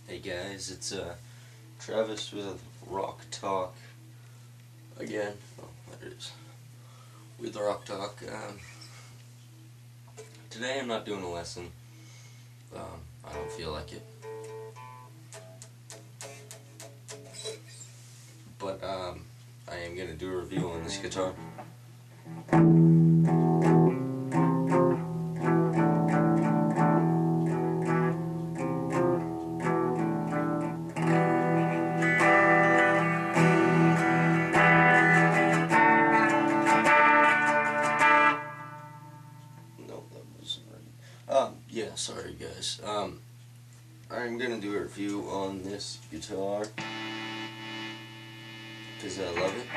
Hey guys, it's Travis with Rock Talk again. Oh, there it is. With Rock Talk. Today I'm not doing a lesson. I don't feel like it. But I am gonna do a review on this guitar. Yeah, sorry guys. I'm gonna do a review on this guitar because I love it.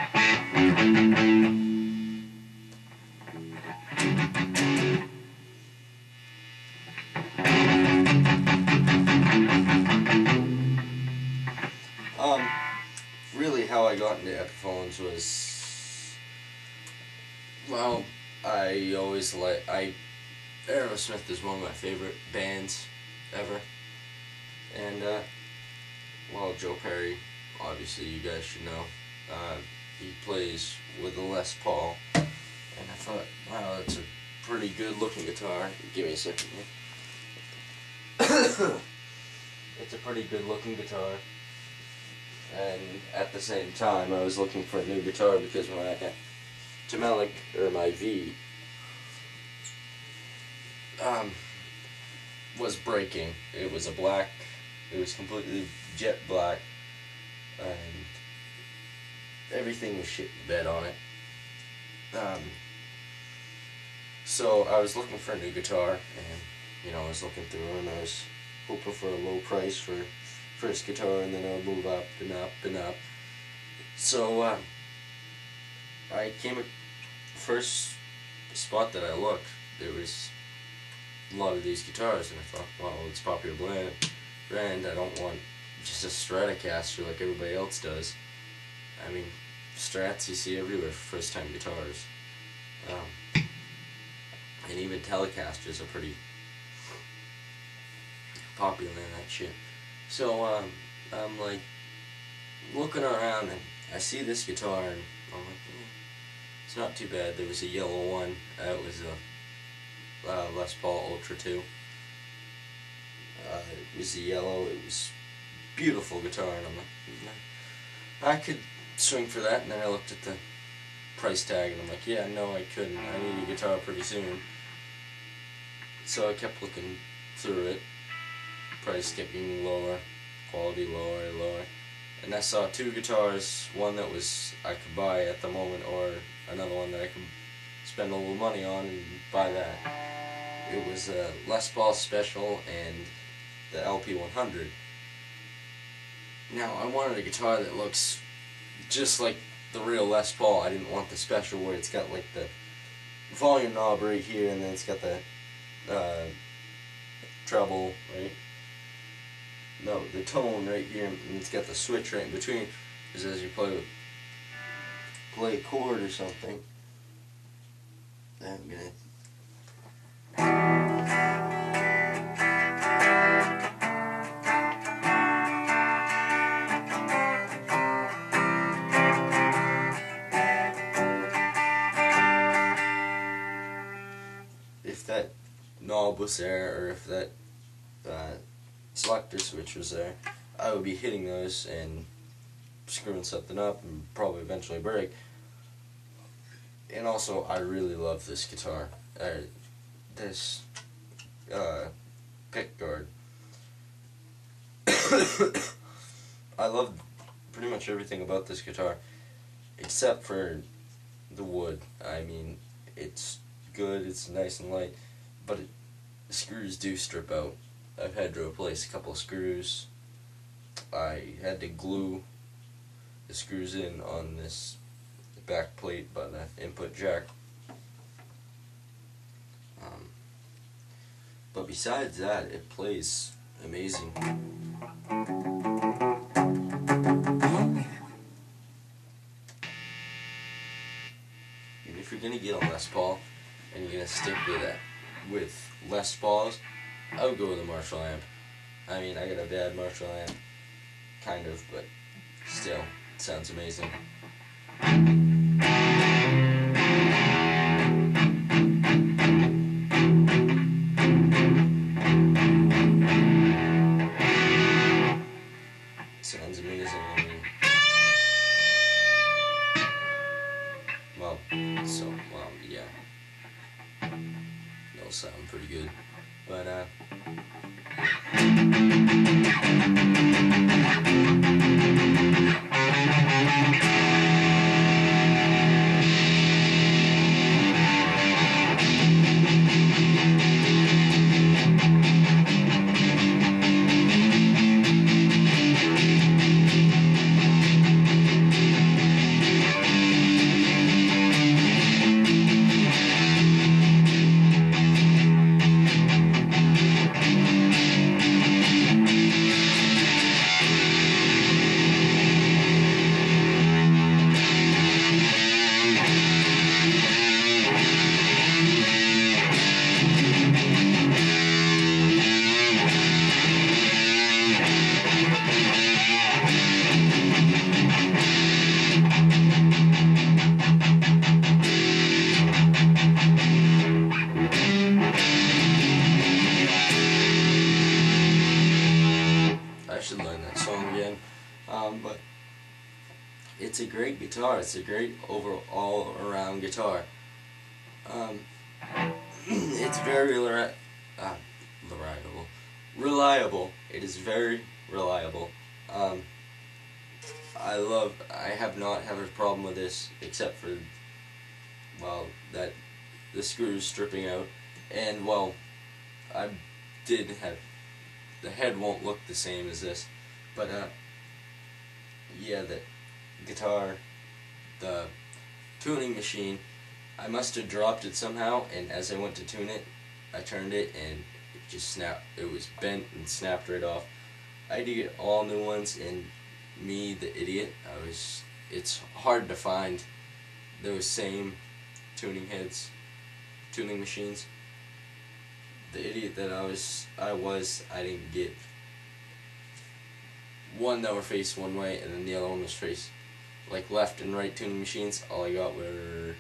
Really how I got into Epiphones was, well, Aerosmith is one of my favorite bands ever, and well, Joe Perry, obviously you guys should know, he plays with a Les Paul, and I thought, wow, that's a pretty good looking guitar. Give me a second here. It's a pretty good looking guitar, and at the same time I was looking for a new guitar because my Tamelic, or my V, was breaking. It was it was completely jet black, and everything was shit in bed on it. So I was looking for a new guitar, and I was looking through, and I was hoping for a low price for first guitar, and then I'll move up and up and up. So I came at first spot that I looked, there was a lot of these guitars, and I thought, well, it's a popular brand. I don't want just a Stratocaster like everybody else does. I mean, Strats you see everywhere for first time guitars, and even Telecasters are pretty popular in that shit. So I'm like looking around, and I see this guitar, and I'm like, it's not too bad. There was a yellow one. It was a Les Paul Ultra 2. It was the yellow. It was beautiful guitar, and I'm like, I could swing for that. And then I looked at the price tag, and I'm like, yeah, no, I couldn't. I need a guitar pretty soon. So I kept looking through it. Price kept getting lower, quality lower and lower, and I saw two guitars. One that was I could buy at the moment, or another one that I could spend a little money on and buy that. It was a Les Paul Special and the LP100. Now, I wanted a guitar that looks just like the real Les Paul. I didn't want the Special where it's got like the volume knob right here, and then it's got the treble, right? No, the tone right here, and it's got the switch right in between, because as you play a chord or something, I'm gonna. If that knob was there, or if that selector switch was there, I would be hitting those and screwing something up and probably eventually break. And also, I really love this guitar. This pick guard. I love pretty much everything about this guitar, except for the wood. I mean, it's good, it's nice and light, but the screws do strip out. I've had to replace a couple of screws. I had to glue the screws in on this back plate by the input jack. But besides that, it plays amazing. And if you're gonna get a Les Paul and you're gonna stick with Les Pauls, I would go with a Marshall amp. I mean, I got a bad Marshall amp, kind of, but still, it sounds amazing. Sounds amazing. I mean, yeah, they'll sound pretty good, but I should learn that song again. But it's a great guitar. It's a great all around guitar. It's very reliable. It is very reliable. I have not had a problem with this, except for, well, that the screws stripping out, and, well, I did have, the head won't look the same as this, but, yeah, the guitar, the tuning machine, I must have dropped it somehow, and as I went to tune it, I turned it, and it just snapped. It was bent and snapped right off. I had to get all new ones, and me, the idiot, it's hard to find those same tuning machines. The idiot that I didn't get one that were faced one way, and then the other one was faced, like, left and right tuning machines. All I got were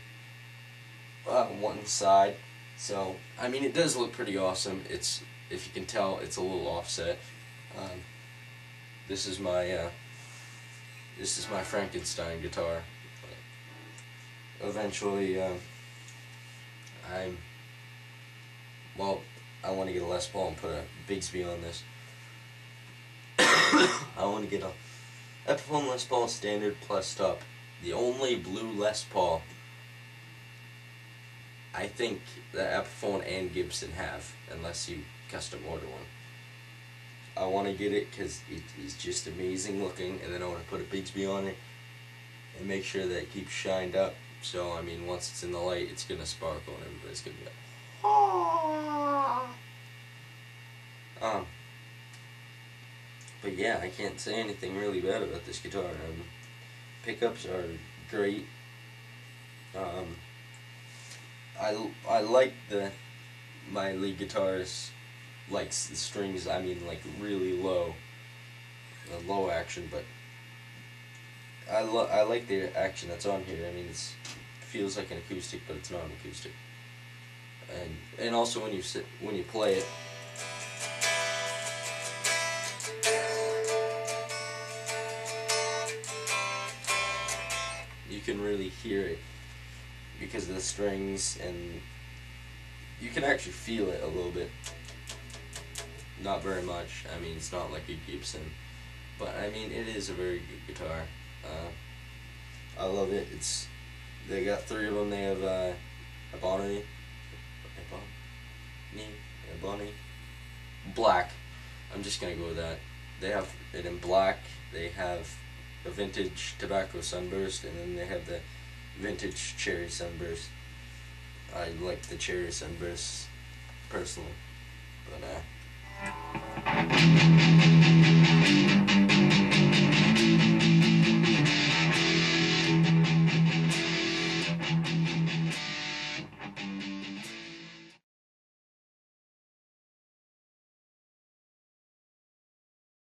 one side. So, I mean, it does look pretty awesome. It's, if you can tell, it's a little offset. This is my Frankenstein guitar. But eventually, I want to get a Les Paul and put a Bigsby on this. I want to get a Epiphone Les Paul Standard Plus Top, the only blue Les Paul I think that Epiphone and Gibson have, unless you custom order one. I want to get it because it's just amazing looking, and then I want to put a Bigsby on it and make sure that it keeps shined up. So, I mean, once it's in the light, it's going to sparkle and everybody's going to be like, ah. But yeah, I can't say anything really bad about this guitar. Pickups are great. I like my lead guitarist likes the strings, I mean, like, really low low action, but I like the action that's on here. I mean, it feels like an acoustic, but it's not an acoustic. And also when you play it, you can really hear it because of the strings, and you can actually feel it a little bit. Not very much. I mean, it's not like a Gibson, but I mean, it is a very good guitar. I love it. They got 3 of them. They have Ebony, black. I'm just gonna go with that. They have it in black. They have a vintage tobacco sunburst, and then they have the vintage cherry sunburst. I like the cherry sunburst personally, but